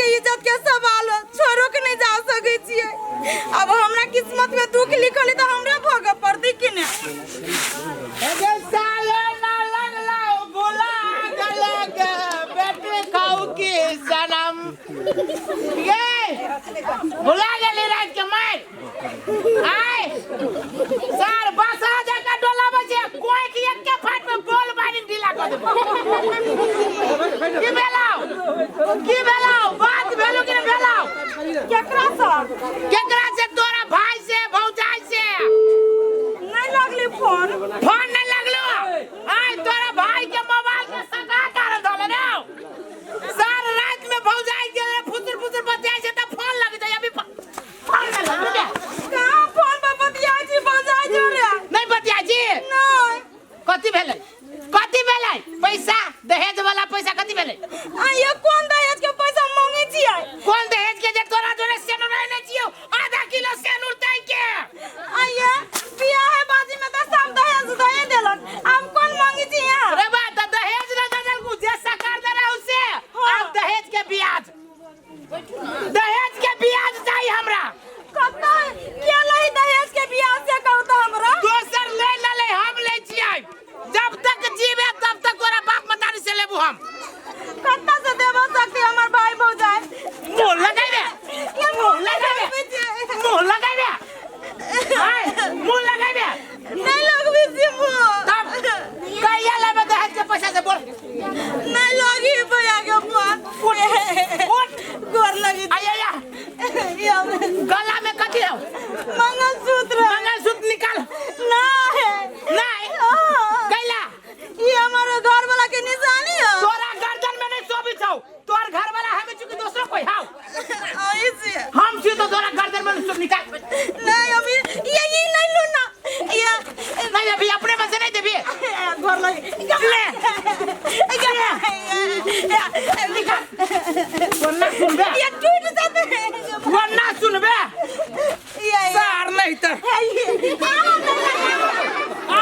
के इज्जत के सवाल छोड़ो के नहीं जा सके छिए। अब हमरा किस्मत में दुख लिखल है तो हमरा भोग पड़ती कि ने। एगे साले ना लगला बोला गलग बेटे खाऊ की सनम ये बुला गेली रात के मार आए सर बस आ जाकर डोला बजे कोई की एक के फाट में गोल बारी ढीला कर दे की बेलाओ बात भेलो कि बेलाओ केकरा से तोरा भाई से भौजाई से नहीं लगली फोन नहीं लगलो आय तोरा भाई के मोबाइल के सका कर दले रे सर रात में भौजाई के फुसुर फुसुर बतिया से त फोन लग जाय अभी फोन नहीं लग रे कहां फोन पर बतिया छी भौजाई जोरे नहीं बतिया जी नहीं कथि भेलै पैसा दहेज वाला पैसा कथि भेलै आ ये कौन दहेज के पैसा मांगे छिए कौन दहेज के जे तोरा जोरे सेनु नहीं छियो आधा किलो सेनु तई के आ ये बियाह है बाजी में तो सब दहेज दे देलन अब कौन मांगे छी यार अरे बा दहेज न दल को जे सरकार दे रहा उसे अब दहेज के ब्याज चाहिए हमरा कत्ता के लई दहेज के बियाह से कहू तो हमरा दोसर ले ले हम ले छियै जब तक जीवे तब तक तोरा बाप मतारी से लेबू हम कत्ता से देबो सकते हमर भाई भौजाई मुंह लगाइबे मुंह लगाइबे नहीं लगबी छी मुंह तब कहिया लेबे दहेज के पैसा से बोल नहीं लगी भैया के फोन गोर लगी आया गला में कथि है मंगलसूत्र निकाल नहीं कैला ये हमारे घर वाला के निशानी है तोरा गर्दन में नहीं सोबी छौ तोर घर वाला हमें चुकी दूसरा कोई हाउ ऐसे हम छी तो तोरा गर्दन में सब निकाल नहीं अभी ये नहीं लो ना ये नहीं अभी अपने में से नहीं देबी घर लगी ले निकाल वरना सुनबे ये टूट जाते हैं वरना सुनबे ये सार नहीं तो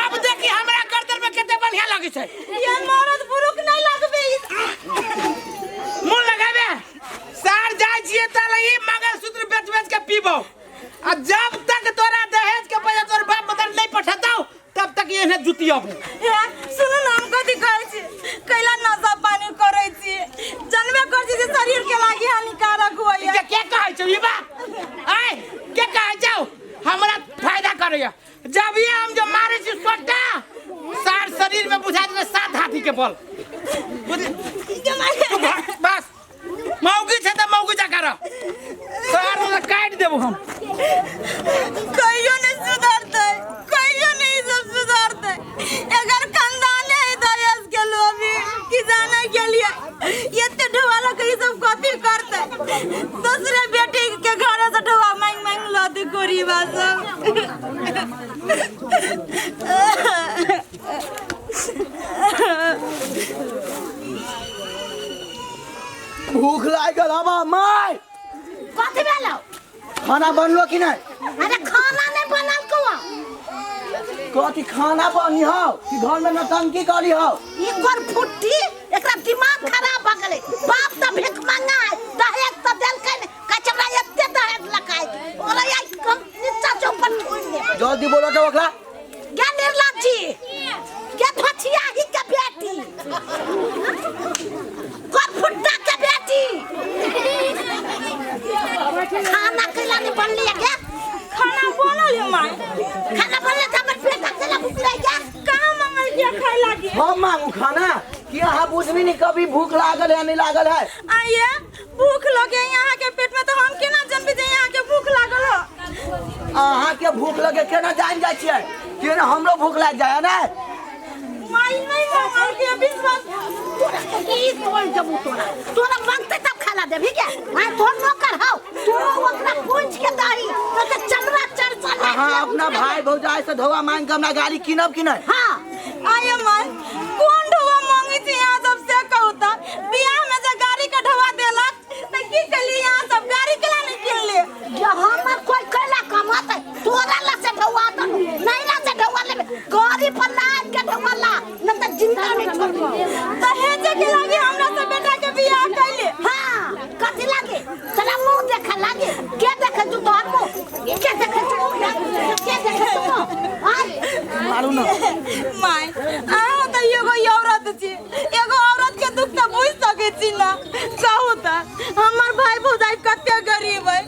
अब देखी हमरा गर्दन में कितने बढ़िया लगे छै ये मरद पुरुष नहीं लगबे मुंह लगाबे सार जाय छिए त ई मंगलसूत्र बेच के पीबो आ जब तक तोरा दहेज के पैसा तोर बाप मदन नहीं पठाताओ तब तक ये जुतिया सुनो ना हम कथी कहै छी कैला नशा पानी करै छी जनबे कर छी जे शरीर के लागि हानिकारक होय ये के कहै छ ई बात आय के कहै छौ हमरा फायदा करैया जब ये हम जो मारे छी सोटा सार शरीर में बुझा दे सात हाथी के बल बस मौगी छै त मौगी जा कर सार काट देबो हम कहियो नहीं सुधरते कहियो नहीं सब सुधरते अगर खानदान है दहेज के लोभी कि जाने के लिए ये ते ढवाला के सब कथी करते दूसरे बेटी के घर से ढवा मांग मांग लाती गोरीबा सब भूख लागल हमा माय कथि भेलौ खाना बनलो कि नहीं अरे खाना नहीं बनल कौआ कथी खाना बनी हो कि घर में नौटंकी करी हो ई कोन फुट्टी एकरा दिमाग खराब भ गेलै बाप त भिख मांगा है दहेज त देलकै ने कचरा एते दहेज लकाय ओरा आई कम नीचा चौपट छोड़ दे जल्दी बोलो तो ओकरा क्या निर्लज्जी क्या धछिया ही के बेटी कोन फुट्टा के बेटी खाना कैला नहीं बनली है क्या खाना बनल है माय खाना बनले त हमर पेट अकेला भूख रह गया कहां मंगल के खाए लागी हम मांगू खाना कि यहाँ बुझबी नहीं कभी भूख लागल है नहीं लागल है आइए भूख लगे यहाँ के पेट में तो हम केना जानबी जे यहाँ के भूख लागल हो अहाँ के भूख लगे केना जान जाय छियै केना हमरो भूख लाग जाय ना माई नहीं मंगल के विश्वास ई तोड़ जबू तोरा मांगते तब खाना देबी के हां तोर नौकर हौ तू ओकरा पूछ के दाही तो चमड़ा चढ़ चल अहाँ अपना भाई भौजाई से धोवा मांग के हमरा गाड़ी किनब कि नहीं हां आइए माई कौन ढवा मांगी थी यहाँ सबसे कहू तो बियाह में से गाड़ी का ढवा देलक तो की कली यहाँ सब गाड़ी केला नहीं किन ले जब हमर कोई कैला कमाते तोरा ला से ढवा दो नहीं ला से ढवा ले गाड़ी पर लाद के ढवा ला न त जिंदा नहीं छोड़ दहेज के लागी हमरा से बेटा के बियाह कैले हां कथि लागे मारू ना माय आ त एगो औरत छी एगो औरत के दुख त बुझ सके छी ना कहू त हमर भाई भौजाई कते गरीब है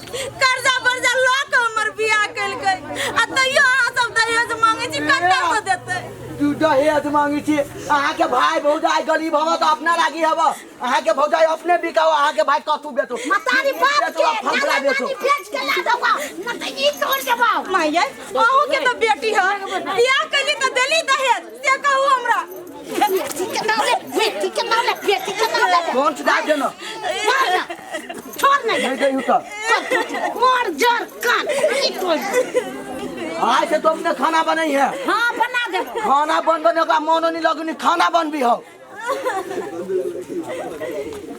कर्जा बर्जा ल के हमर बियाह कइलकै आ तइयो अहाँ सब दहेज मांगे छी कते से देतै तू दहेज मांगी छी अहाँ के भाई भौजाई गरीब हबो त अपना लागी हबो अहाँ के भौजाई अपने बिकाओ अहाँ के भाई कथु बेचो मतारी बाप के फसला बेचो बेच के ला दो न त ई तोड़ देबो माय अहू के त बेटी है बियाह कइली त देली दहेज से कहू हमरा बेटी के नाम ले कौन सी दाद देना छोड़ नहीं नहीं गई तो मोर जर कान ई तोड़ आज से तुमने खाना बनाई है हां बना दे खाना बनने का मन नहीं लगनी खाना बन भी हो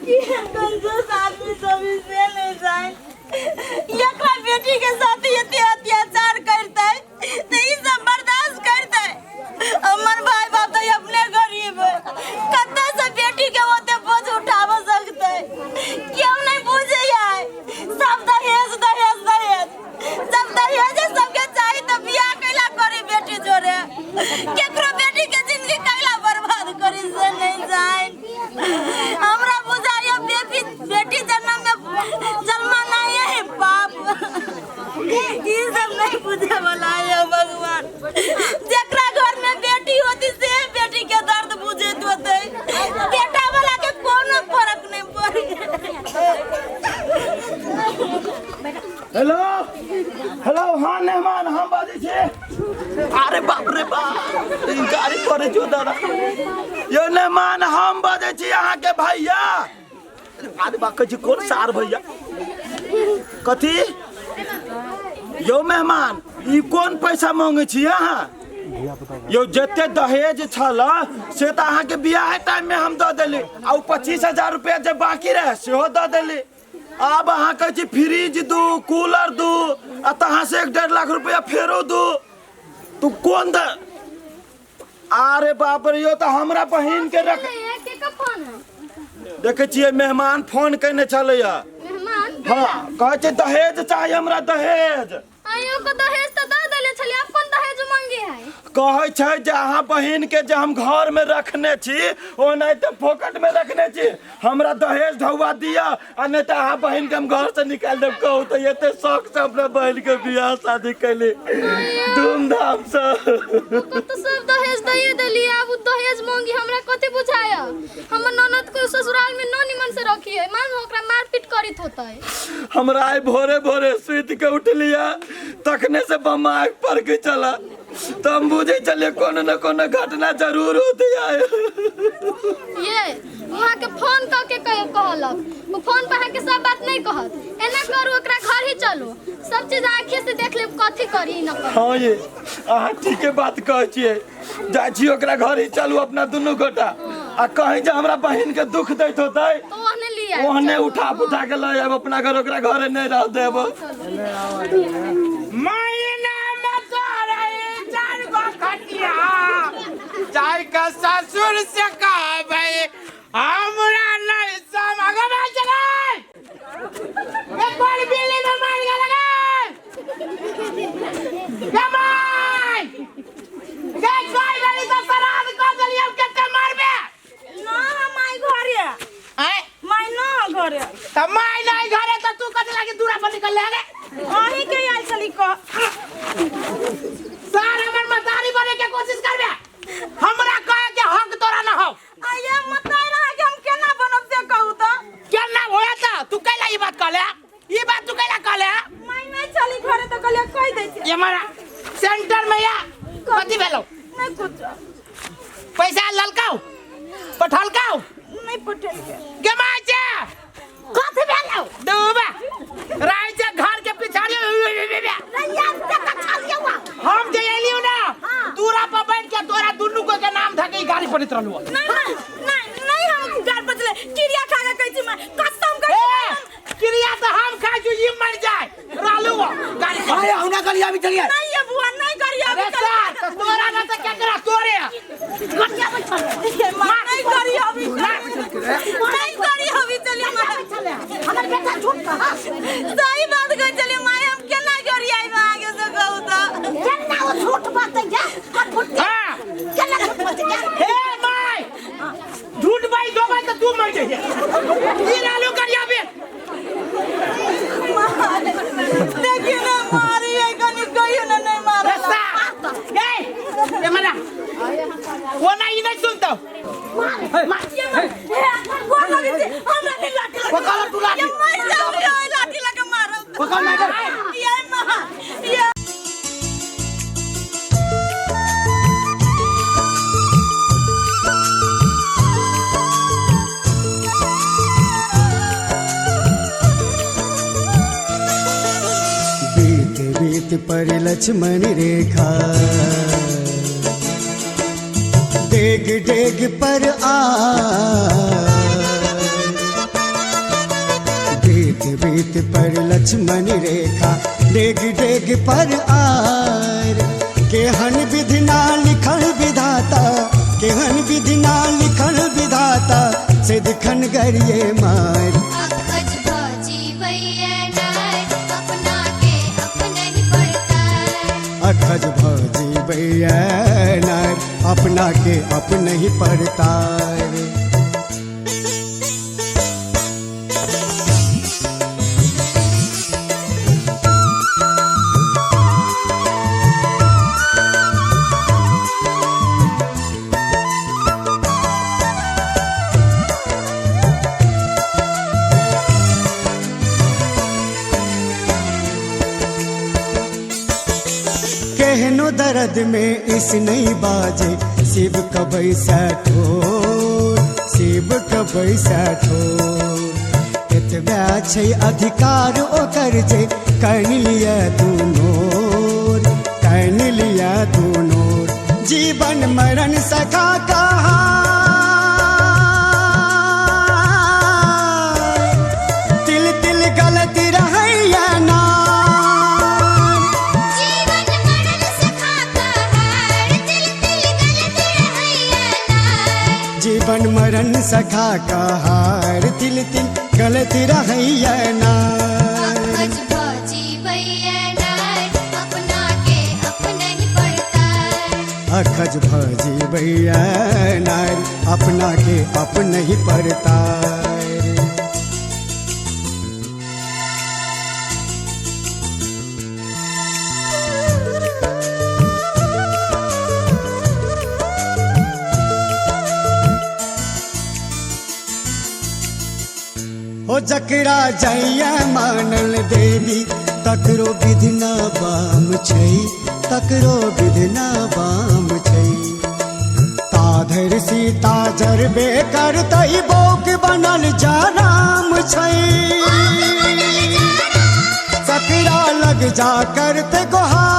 ये कंजूस आदमी सब से नहीं जाए एकरा बेटी के साथ इतने अत्याचार करता है तो ई सब बर्दाश्त करता है हमर भाई बाप तो अपने गरीब है कत्ते से बेटी के होते बोझ उठाव सकते है क्यों नहीं बुझे है सब दहेज दहेज दहेज जब दहेज सबके चाहिए तो बियाह कैला करी बेटी जोड़े केकरो बेटी के जिंदगी कैला बर्बाद करी से नहीं जाए हमरा बुझाया बेटी जन्म में जन्मा नहीं है पाप ये सब नहीं बुझे वाला है भगवान जेकरा घर में बेटी होती से बेटी के दर्द बुझे होते बेटा वाला के कोनो फर्क नहीं पड़ी हेलो हेलो हाँ मेहमान हम बाजी छे अरे बाप रे बाप गाड़ी करे जो दादा यो मेहमान हम बाजे छी अहाँ के भैया अरे बाप कह कौन सार भैया कथी यो मेहमान ई कौन पैसा मांगे छी अहाँ यो जते दहेज छला से त अहाँ के बियाह टाइम में हम द देली आ 25,000 रुपया जे बाकी रहे सेहो द देली अब अहाँ कह छी फ्रिज दू कूलर दू आ तहाँ से 1.5 लाख रुपया फेरो दू तू कौन द अरे बाप रे यो तो हमरा बहिन के रख देखे छिए मेहमान फोन करने चले मेहमान हाँ कहे छै दहेज चाहिए हमरा दहेज आयो को दहेज त द देले छली आप कोन दहेज मांगे है कहे छै जे अहाँ बहिन के जे हम घर में रखने छी ओ नहीं तो फोकट में रखने छी हमरा दहेज ढौआ दिया आ नहीं तो अहाँ बहिन के हम घर से निकाल देब कहू तो एते शौक से अपना बहिन के बियाह शादी कैली धूमधाम से तो सब दहेज दइए देली अब दहेज मांगी हमरा कते बुझाया हमर ननद को ससुराल में न निमन से रखी है मान ओकरा मारपीट करित होता है हमरा आई भोरे भोरे सुत के उठ लिया तखने से बम्मा आँख पर के चला तो हम बुझे चले कोनो न कोनो घटना जरूर होती है ये वहां के फोन क के कहलक वो फोन पर के सब बात नहीं कहत एना करू ओकरा घर ही चलो सब चीज आंखें से देख ले कथी करी न करी हाँ ये अहाँ ठीके बात कहे छिए जाय छी ओकरा घर ही चलू अपना दुनू गोटा आ कहीं जे हमरा बहिन के दुख दैत होतै तो ओहने लिया ओहने उठा के ले आब अपना घर ओकरा घरे नहीं रह देब महीना में तो रही 4 गो खटिया जाय का ससुर से कहबै हमरा नहीं समझ में चले एक बार बिल्ली में मार के लगे कमाई देख कोई गली तो सराद कर देली अब केते मारबे ना माय घरे हैं माय ना घरे त माई नहीं घरे त तू कते लागे दूरा पर निकल ले अही के आइल छली क सारा मन मतारी बने के कोशिश करबे हमरा कहे के हक तोरा न हो आये मताई रहा कि हम केना बनब से कहू तो केना होया त तू कैला ई बात कहले ई बात तू कैला कहले माय नहीं चली घरे तो कहले कह दै छै ये मारा सेंटर में या कथी भेलो नहीं कुछ पैसा ललकाऊ पठलकाऊ नहीं पटेल के गमाय छे कथी भेलो दूबा राय से घर के पिछाड़ी रैया से कछा लिया हम जे एलियो ना दूरा पर बैठ के तोरा दुन्नु को के नाम धके गाड़ी पड़ित रहलु नहीं हम घर बचले चिड़िया खा के कहै छी मैं कसम कर क्रिया तो हम खाइ छु ई मर जाए रहलु गाड़ी अरे हुना कलिया भी चलिए नहीं ये बुआ नहीं करिए अरे सर तो तोरा ना तो क्या करा तोरे गटिया बैठल नहीं करिए अभी नहीं करिए अभी चलिए चले हमर बेटा झूठ कहा सही बात कह चलिए माय हम केना करिए आगे से कहू तो केना वो झूठ बात है कठपुट ये लालू करिया बे देखिए ना मारी है कनी कहियो ना नहीं मारा रस्ता गए ये मना वो नहीं सुनता गोर लगी थी हमरा के लाठी पकड़ तू लाठी मर जाऊ रे लाठी लगा मारो पकड़ ना ये मां ये बीत बीत पर लक्ष्मण रेखा डेग डेग पर आ बीत बीत पर लक्ष्मण रेखा डेग डेग पर आर केहन विधि ना लिखल विधाता केहन विधि ना लिखल विधाता से दिखन गरिए मार अखज भाजी भैया नार अपना के अपने ही पड़ता अखज भौजी भैया नार अपना के अपने ही पड़तार कहनो दर्द में इस नहीं बाजे शिव कबई ठोर शिव कबई ठोर एतबा छै अधिकार ओकर जे कन लिया दूनोर जीवन मरण सखा कहा तिल तिल गलत रहैया ना जीवन मरण सखा कहार दिल दिल गलत रहैया नार जीवन मरण सखा कहार तिल तिल गलत रहैया ना अखज भाजी भैया नार अपना के अपने ही पड़ता अखज भजी भैया नार अपना के अपने ही पड़तार हो जकरा जैया मानल देवी तकरो विधिना बाम छै तकरो विधिना बाम छै ताधर सीता जरबे करतै बोक बनल जाराम छै सकरा लग जा करते गोहार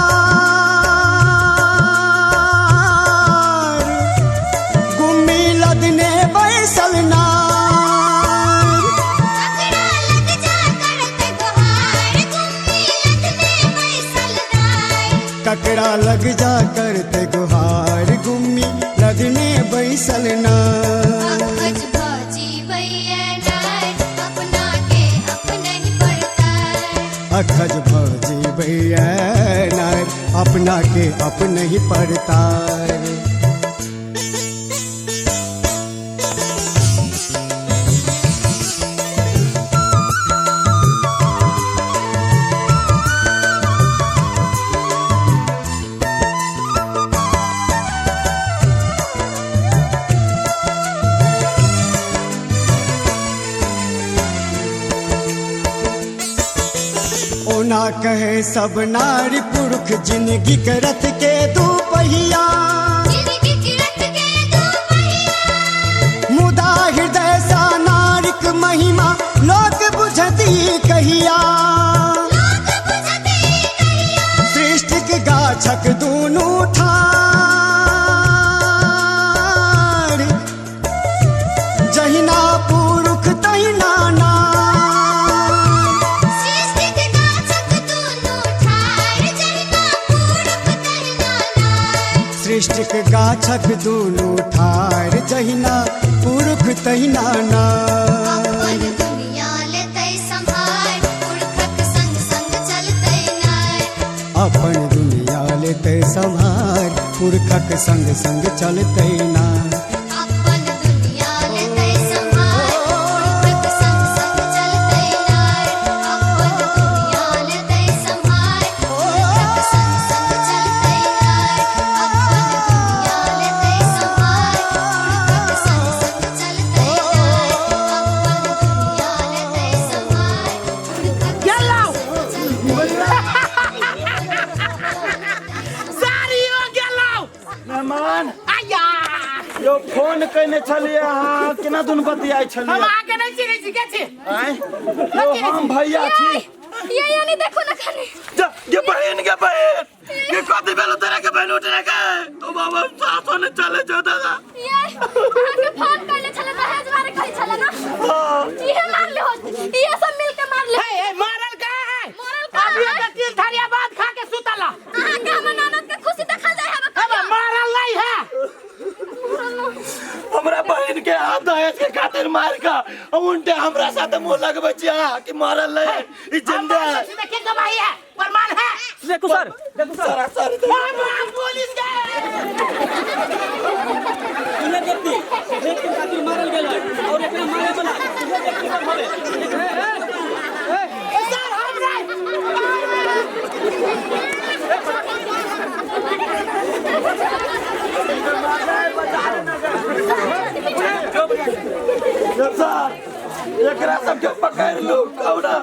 गुम्मी लदने बैसल नार ककड़ा लग जा करते गुहार गुम्मी लदने बैसल नार ककरा लग जा करते गुहार गुम्मी लदने बैसल नार अखज भाजी भैया नार अपना के अपने ही पड़ता अखज भजी भैया नार अपना के अपने ही पड़तार ओना कहे सब नारी पुरुष जिंदगी के रथ के दू पहिया जिंदगी की रत के दो पहिया मुदा हृदय सा नारिक महिमा लोक बुझती कहिया लोग बुझते कहिया सृष्टि के गाछक दूनू ठार जहिना पुरुष तहिना नार सृष्टि के गाछक दोनों ठार जहिना पुरुष तहिना नार सृष्टि के गाछक दूनू ठार जहिना पुरुष तहिना नार अपन दुनिया लेते संभार पुरखक संग संग चलते नार अपन दुनिया लेते संभार पुरखक संग संग चलते ना अपन दुनिया लेते संभार मेहमान आया यो फोन कने छलिए अहाँ केना दुन बतियाइ हम छलिए आके नहीं चिन्है छी के छी आय यो हम भैया छी ये यानी देखो ना खाने जा ये बहन ये कथी भेलो तेरा के बहन उठने के ओ बाबा सासो ने चले जो दादा ये आके फोन करले छले दहेज मारे कहि छले ना ये मार ले हो ये सब मिल के मार ले हे मारल का है मारल का अभी तक तीन थारिया बाद खा के सुतला आके हम ननद के खुशी देखल जाय हम अब मारल नहीं है हमरा बहन के हाथ दहेज के खातिर मार का उनटे हमरा साथ मुंह लगबै छिया कि मारल नहीं ई जिंदा है देखिए गवाही है प्रमाण है देखो सर सर पुलिस गए इन्हें देखती एक के खातिर मारल गेल और एकरा मारे वाला इन्हें देखती सब होवे सर हमरा एकरा सबके पकड़ लो कौड़ा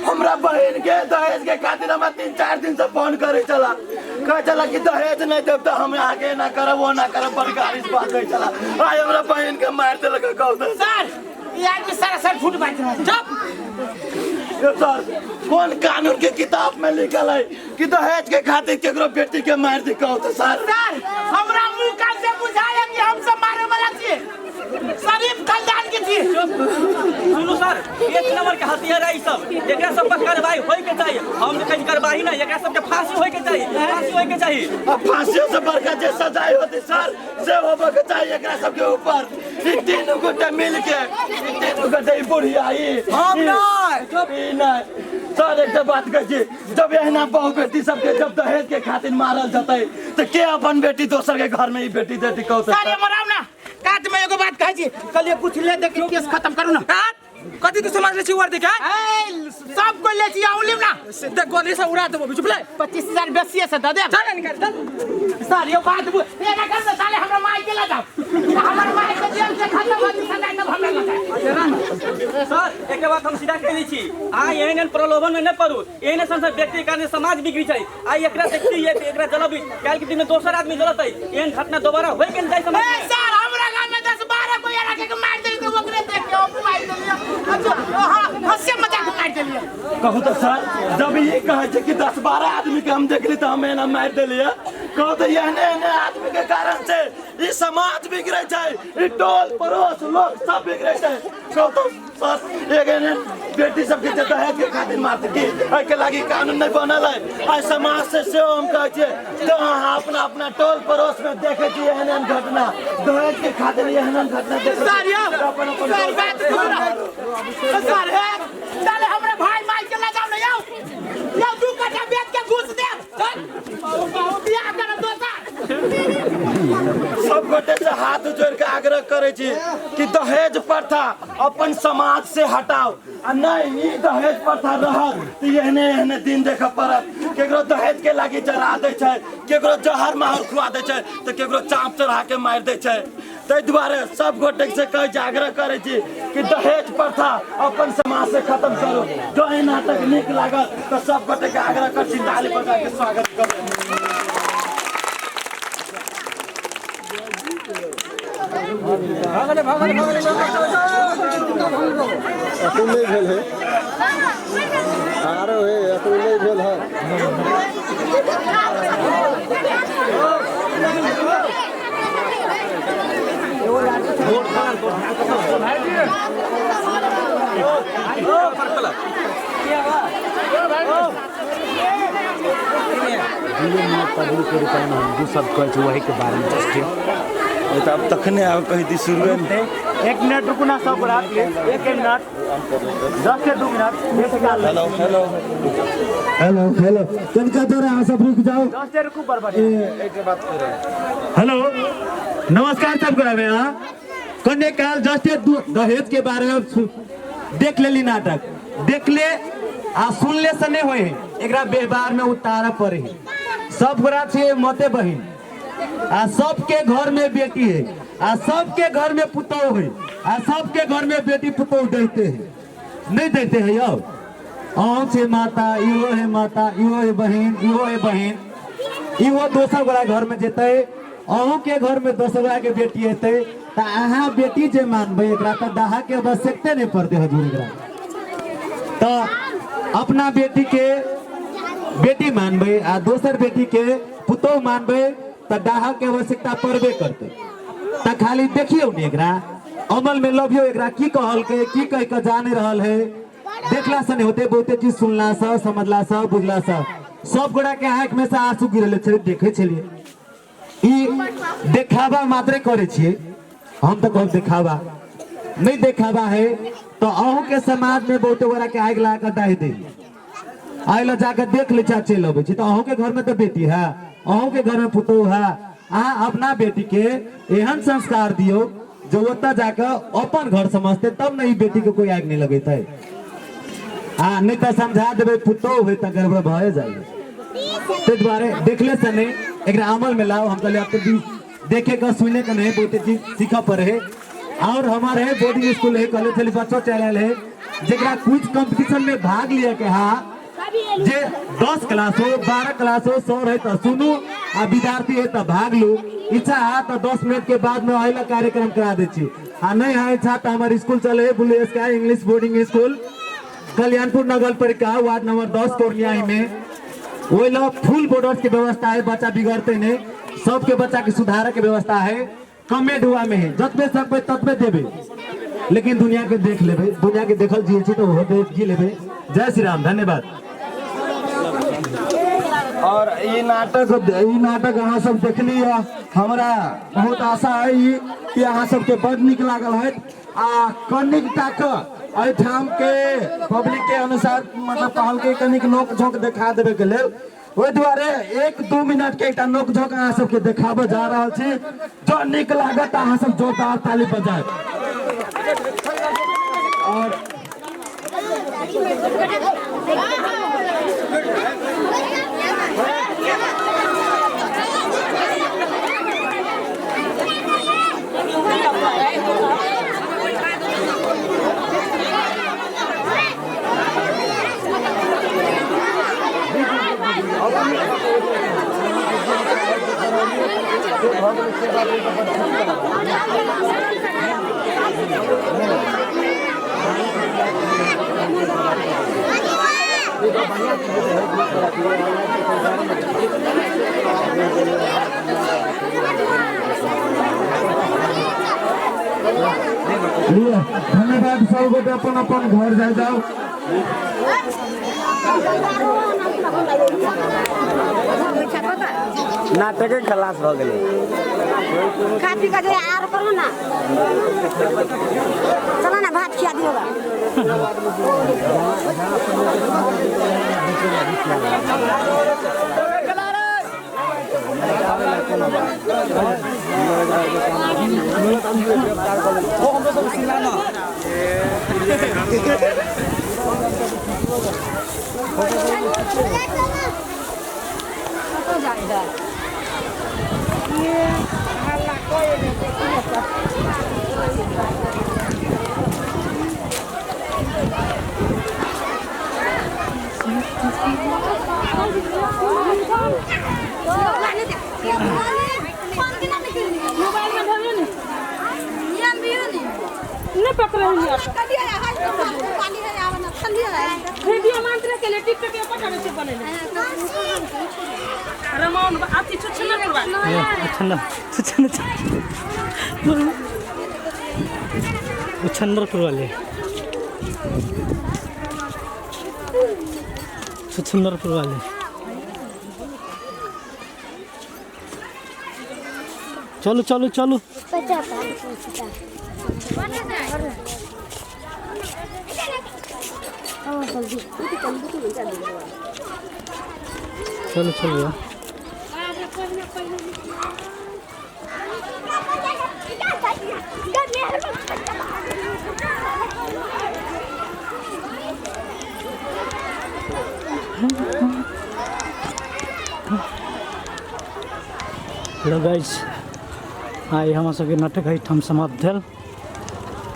हमरा बहन के दहेज के खातिर हम 3-4 दिन से फोन करे चला कह चला कि दहेज नहीं देब तो हम आगे ना करब वो ना करब बड़गाड़ी से बात करे चला आज हमरा बहन के मार देलक कौड़ा सर ये आदमी सरासर झूठ बात रहा है चुप सर कौन कानून के किताब में लिखल है कि दहेज के खातिर केकरो बेटी के मार दी कौड़ा सर हमरा मुंह कान से बुझाया कि हम सब मारे वाला छिए शरीफ खानदान के छिए सुनो सर एक नंबर के हथियार है सब एकरा सब पर कार्रवाई होय के चाहिए हम देखे कार्रवाई ना एकरा सब के फांसी होय के चाहिए फांसी होय के चाहिए अब फांसी से बड़का जे सजाई होती सर से होबे के चाहिए एकरा सब के ऊपर ई तीनों गोटे मिल के ई तीनों गोटे बुढ़िया ई हम नहीं सर एक बात कह छी जब एहना बहु बेटी सबके जब दहेज के खातिर मारल जतै तो के अपन बेटी दोसर के घर में ई बेटी देती कहू सर ये मराव ना काट में एगो बात कहै छी कल ये कुछ ले देख केस खत्म करू ना काट कथि तू समझ ले छी वर्दी का सब को ले छी आउलिम ना देख गोली से उड़ा देबो चुप ले 25,000 बेसिए से द दे चल निकाल चल सर ये बात ये ना कर साले हमरा माई के ला जाओ हमर माई के जेल से खत्म हो जी सदा तब हमरा ला जाओ सर एक बात हम सीधा कहै छी आ एहन प्रलोभन में न पड़ू एहन संसार व्यक्ति के कारण समाज बिगड़ी छै आ एकरा देखती है एकरा जलबी काल के दिन में दोसर आदमी जलतै एहन घटना दोबारा होय के जाय समाज में सर हमरा गांव में 10-12 को यार के मार दे तो ओकरे देख के ओ मार दे हंसे मजाक मार देलिए कहू तो सर जब ये कहे छै कि 10-12 आदमी के हम देखली तो हम एना मार देलिए कहू तो एहने आदमी के कारण से ई समाज बिगड़े छै ई टोल पड़ोस लोग सब बिगड़े छै कहू तो सर एगने बेटी सबके जे दहेज के खातिर मारते की एहि के लागी कानून नहीं बनल है आ समाज से हम कहै छियै तो अहाँ अपना टोल पड़ोस में देखे छी एहन घटना दहेज के खातिर एहन घटना देखे सर यो सर बात सर है चले हमरे भाई माई के ला जाओ ना यो 2 कट्ठा बेच के घुस दे चल बियाह कर दोसर सब गोटे से हाथ जोड़ के आग्रह करे छी कि दहेज प्रथा अपन समाज से हटाओ आ नहीं ई दहेज प्रथा रहत तो एहने दिन देखे पड़त केकरो दहेज के लागी जरा दे छै केकरो जहर माहौर खुआ दे छै तो केकरो चाप चढ़ा के मार दे छै ताहि दुआरे सब गोटे से कह आग्रह करे छी कि दहेज प्रथा अपन समाज से खत्म करो जो ई नाटक नीक लागत तो सब गोटे के आग्रह कर छी ताली बजा के स्वागत करू अकेले भेल है आरो है अकेले भेल है सब कहे वही के बारे में अब तखने आब कही दी शुरू में 1 मिनट रुकू ना सब रात के 1 मिनट 10 से 2 minute hello hello hello hello तनका जरा अहाँ सब रुक जाओ 10 से रुकू बर्बाद एक बात कर हेलो नमस्कार सब करावे हां कन्ने काल जस्ते दहेज के बारे में देख लेली नाटक देख ले आ सुन ले से नहीं होए एकरा व्यवहार में उतारा पड़े सब गोरा छे मते बहिन आ सबके घर में बेटी है आ सबके घर में पुतौह है आ सबके घर में बेटी पुतौह देते हैं नहीं देते हैं यो अहूँ से माता इहो है बहन इहो है बहन इहो दोसर गोरा घर में जेते अहू के घर में दोसरा के बेटी हेते तो अहाँ बेटी जे मानबे एकरा तो दाहा के आवश्यकता नहीं पड़ते हजूर एकरा तो अपना बेटी के बेटी मानबे आ दोसर बेटी के पुतोह मानबे तो दाहा के आवश्यकता पड़बे करते तो खाली देखियो नहीं एकरा अमल में लभियो एकरा की कहल के की कह के जाने रहल है देखला से नहीं होते बहुते चीज सुनला सा समझला सा बुझला सा सब गोड़ा के आँख में से आंसू गिरले छे देखे छलिए ई देखावा मात्रे करे छे हम तो कहब देखावा नहीं देखावा है तो अहू के समाज में बहुते गोड़ा के आग लगा के डाह दे आइला जाकर देख ले चाचे लबे छी तो अहू के घर में तो बेटी है अहू के घर में पुतोह है अहाँ अपना बेटी के एहन संस्कार दियो जो ओता जाकर अपन घर समझते तब नहीं बेटी के कोई आग नहीं लगेते हाँ नहीं तो समझा देवे पुतोह हुए तो गड़बड़ भए जाए ते द्वारे देखले से नहीं एक अमल में लाओ हम कहले आप तो देखे का सुने का नहीं बहुते चीज सीखा पड़े है और हमारे बोर्डिंग स्कूल है कॉलेज चली बच्चों चैनल है जरा कुछ कंपटीशन में भाग लिया के हाँ जे 10 क्लास हो 12 क्लास हो 100 है तो सुनू आ विद्यार्थी है तो भाग लो इच्छा है तो 10 मिनट के बाद में अगला कार्यक्रम करा दे नहीं है इच्छा तो हमारे स्कूल चले बुलेस का इंग्लिश बोर्डिंग स्कूल कल्याणपुर नगर पालिका वार्ड नंबर 10 पूर्णिया में वो लोग फुल बोर्डर्स की व्यवस्था है बच्चा बिगड़ते नहीं सबके बच्चा की सुधार की व्यवस्था है कमे दुआ में है जतबे सकबे ततबे देबे लेकिन दुनिया के देख लेबे दुनिया के देखल जी तो वो देख जी लेबे जय श्री राम धन्यवाद। और ये नाटक अहाँ सब देखली हमारा बहुत आशा है कि अहाँ सबके बड़ निक लागल है आ कनिक तक एठाम के पब्लिक के अनुसार मतलब कहल के कनिक नोक झोंक देखा देवे के लेल ओहि दुआरे 1-2 मिनट के एकटा नोक झोंक अहाँ सबके देखाबे जा रहल छी जो निक लागत अहाँ सब जोरदार ताली बजाए और धन्यवाद सब गोटे अपन अपन घर जाए जाओ नाटक के खलास हो गए खाती का दे आर करो ना चलो ना भात खिया दियोगा छन्नरपुर वाले छन्नरपुर वाले चलो चलो चलो चलो चलो यार हेलो गाइस आई हम सबके नाटक एठाम समाप्त भेल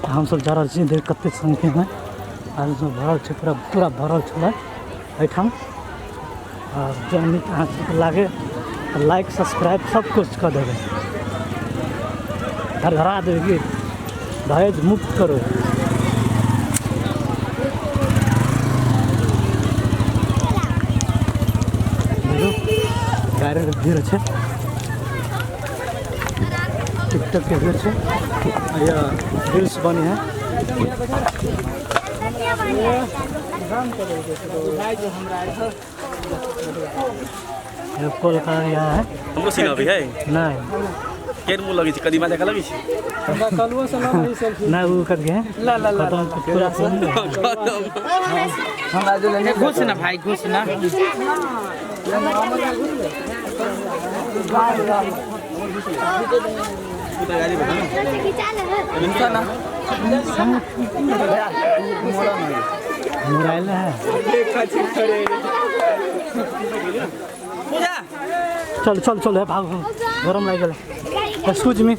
हम सब जा रहल छी देर कते संख्या में आज सब भरल छै पूरा भरल छलै एठाम और जनित अहाँ लागे लाइक सब्सक्राइब सब कुछ कर देवे घर घरा देवे कि दहेज मुक्त करो गाड़ी भीड़ है टिकटॉक के भीड़ है या रील्स बनी है कॉल कर यहाँ है हमको सीना भी है नहीं केर मुँह लगी कदीमा देखा लगी नहीं वो कर गए पूरा घुस ना भाई घुस ना मोबाइल है चल चल चल भाग गरम लग गया एक्सक्यूज मी